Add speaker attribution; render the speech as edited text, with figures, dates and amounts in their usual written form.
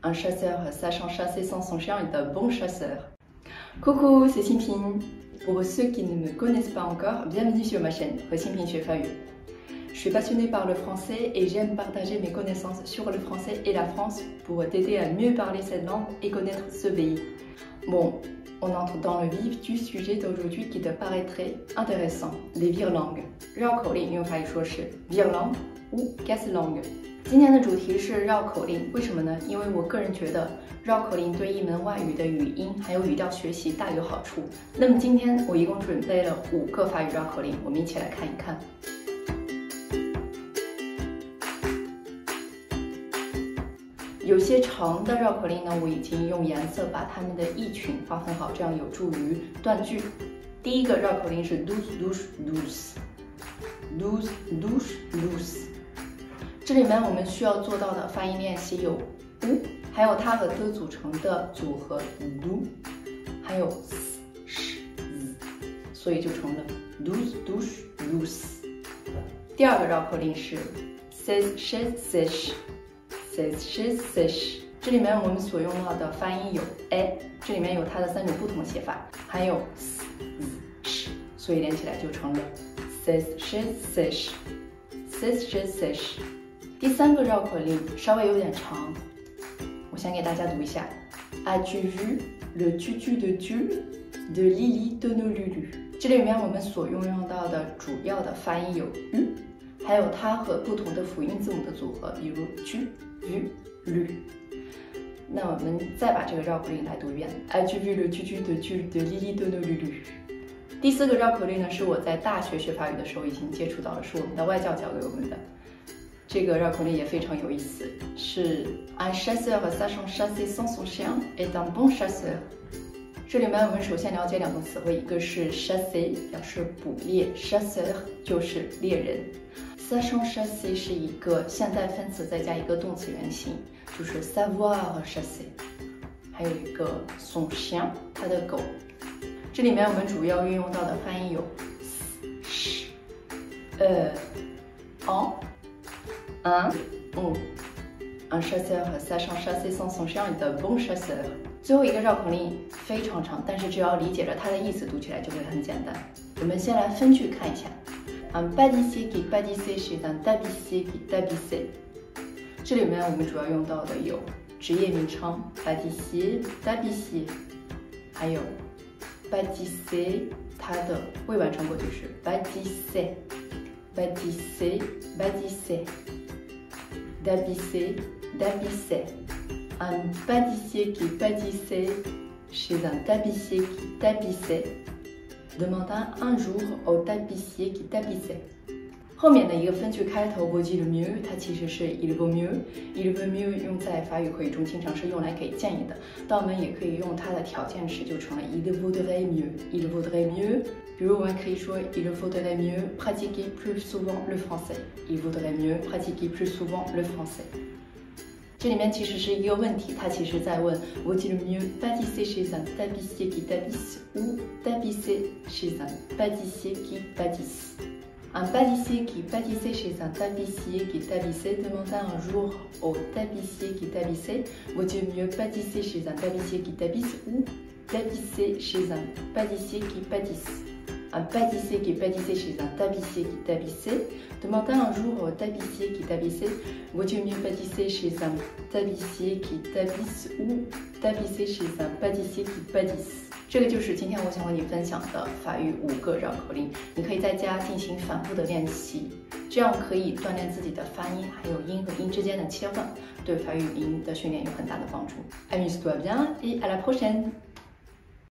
Speaker 1: Un chasseur sachant chasser sans son chien est un bon chasseur. Coucou, c'est Xinping. Pour ceux qui ne me connaissent pas encore, bienvenue sur ma chaîne, Xinping 学法语. Je suis passionnée par le français et j'aime partager mes connaissances sur le français et la France pour t'aider à mieux parler cette langue et connaître ce pays. Bon, on entre dans le vif du sujet d'aujourd'hui qui te paraîtrait intéressant, les virelangues. 绕口令用法语说是 virelangue ou casse-langue。今天的主题是绕口令，为什么呢？因为我个人觉得绕口令对一门外语的语音还有语调学习大有好处。那么今天我一共准备了5个法语绕口令，我们一起来看一看。有些长的绕口令呢，我已经用颜色把它们的意群划分好，这样有助于断句。第一个绕口令是 douze douze douze，douze douze douze。这里面我们需要做到的发音练习有 u， 还有它和 的组成的组合 du， 还有 s sh z， 所以就成了 douze douze douze。第二个绕口令是 seize seize seize。seize seize seize， 这里面我们所用到的发音有 a， 这里面有它的3种不同写法，还有 s z sh， 所以连起来就成了 seize seize seize，seize seize seize。第3个绕口令稍微有点长，我先给大家读一下 As-tu vu le tutu de Tulle de Lili Tonolulu？ 这里面我们所用到的主要的发音有 u， 还有它和不同的辅音字母的组合，比如 tu、vu、lu。那我们再把这个绕口令来读一遍 As-tu vu le tutu de Tulle de Lili Tonolulu？ 第4个绕口令呢，是我在大学学法语的时候已经接触到了，是我们的外教教给我们的。这个绕口令也非常有意思，是 Un chasseur sachant chasser sans son chien est un bon chasseur。这里面我们首先了解2个词汇，一个是 chasser 表示捕猎 ，chasseur 就是猎人。sachant chasser 是一个现代分词再加一个动词原形，就是 savoir chasser。还有一个 son chien 他的狗。这里面我们主要运用到的发音有 sh、en。Un chasseur sachant chasser sans son chien est un bon chasseur。最后一个绕口令非常长，但是只要理解了它的意思，读起来就会很简单。我们先来分句看一下 Un pâtissier qui pâtissait chez un tapissier qui tapissait。这里面我们主要用到的有职业名称 pâtissier、tapissier， 还有 pâtisser 它的未完成过去式 pâtisser、pâtisser、bâtissait。tapisser, tapissait. Un pâtissier qui pâtissait chez un tapissier qui tapissait demanda un jour au tapissier qui tapissait。 后面的一个分句开头 vaut le mieux， 它其实是 il vaut mieux。il vaut mieux 用在法语口语中经常是用来给建议的，但我们也可以用它的条件式，就成了 il vaudrait mieux。il vaudrait mieux， 比如我们可以说 il vaudrait mieux pratiquer plus souvent le français。il vaudrait mieux pratiquer plus souvent le français。 这里面其实是一个问题，它其实在问 vaut le mieux pâtisser chez un tapissier qui tapisse ou tapisser chez un pâtissier qui pâtisse。Un pâtissier qui pâtissait chez un tapissier qui tapissait demanda un jour au tapissier qui tapissait vaut-il mieux pâtisser chez un tapissier qui tapisse ou tapisser chez un pâtissier qui pâtisse? Un pâtissier qui pâtissait chez un tapissier qui tapissait demanda un jour au tapissier qui tapissait vaut-il mieux pâtisser chez un tapissier qui tapisse ou tapisser chez un pâtissier qui pâtisse？ 这个就是今天我想和你分享的法语5个绕口令，你可以在家进行反复的练习，这样可以锻炼自己的发音，还有音和音之间的切换，对法语音的训练有很大的帮助。Amuse-toi bien et à la prochaine!